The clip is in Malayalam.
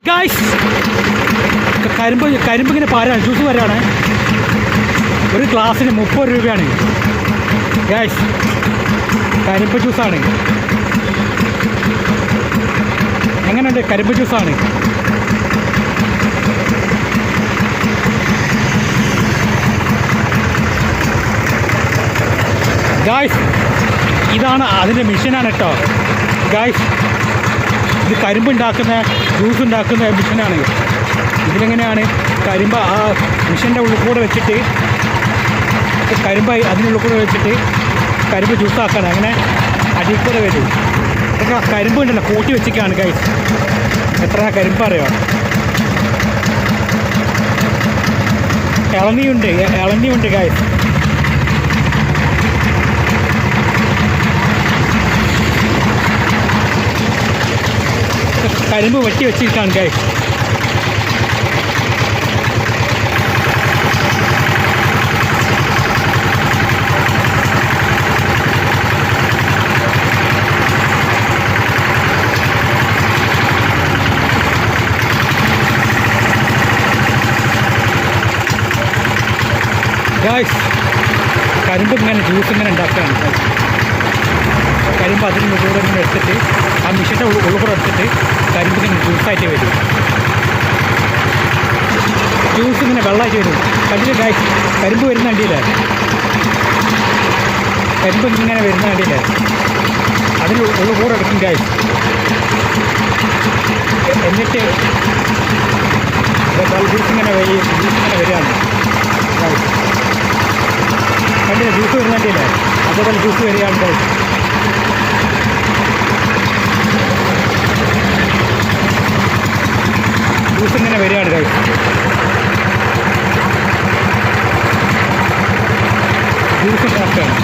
ഗായ്സ് കരിമ്പ് ഇങ്ങനെ പാരാണ്, ജ്യൂസ് വരാണ്. ഒരു ഗ്ലാസ്സിന് 30 രൂപയാണ് ഗായ്സ്. കരിമ്പ് ജ്യൂസാണ്. എങ്ങനെയുണ്ട്? കരിമ്പ് ജ്യൂസാണ്. ഗായ്സ് ഇതാണ് അതിൻ്റെ മെഷീനാണ് കേട്ടോ ഗായ്സ്. ഇത് കരിമ്പ് ഉണ്ടാക്കുന്ന, ജ്യൂസ് ഉണ്ടാക്കുന്ന മെഷീനാണ്. ഇതിലെങ്ങനെയാണ് കരിമ്പ് ആ മെഷീൻ്റെ ഉള്ളിൽ കൂടെ വെച്ചിട്ട്, കരിമ്പ് അതിനുള്ളിൽ കൂടെ വെച്ചിട്ട് കരിമ്പ് ജ്യൂസാക്കാണ്. അങ്ങനെ അടിയിൽ കൂടെ വരും. ഇതൊക്കെ കരിമ്പ് ഉണ്ടല്ലോ കൂട്ടി വെച്ചിട്ടാണ് ഗൈസ്. എത്ര കരിമ്പ് അറിയോ? ഇളനിയുണ്ട് ഗൈസ്. കരിമ്പ് വെട്ടി വെച്ചിട്ടാണ് ഗൈസ്. ഗായ്സ് കരിമ്പ് ഇങ്ങനെ ജ്യൂസ് ഇങ്ങനെ ഉണ്ടാക്കുകയാണ്. കരിമ്പ് അതിന് കൂടെ ഇങ്ങനെ എടുത്തിട്ട് ആ മിഷീൻ്റെ ഉള്ളിൽ കൂടെ എടുത്തിട്ട് കരിമ്പ് ഇങ്ങനെ ജ്യൂസായിട്ട് വരും. ജ്യൂസ് ഇങ്ങനെ വെള്ളമായിട്ട് വരും. കണ്ടില്ലേ ഗായ്സ്? കരിമ്പ് വരുന്ന കണ്ടില്ലേ? കരിമ്പ് ഇങ്ങനെ വരുന്ന കണ്ടില്ലേ? അതിന് ഉള്ളിൽ കൂടെ എടുക്കും ഗായ്സ്. എന്നിട്ട് ജ്യൂസ് ഇങ്ങനെ വരികയാണ്. കണ്ടില്ലേ? ജ്യൂസ് വരുന്നുണ്ടല്ലേ? അതേപോലെ ജ്യൂസ് വരികയാണ് ഗൈസ്. ജ്യൂസ് ഇങ്ങനെ വരികയാണ് ഗൈസ്. ജ്യൂസ് ഉണ്ടാക്കുകയാണ്.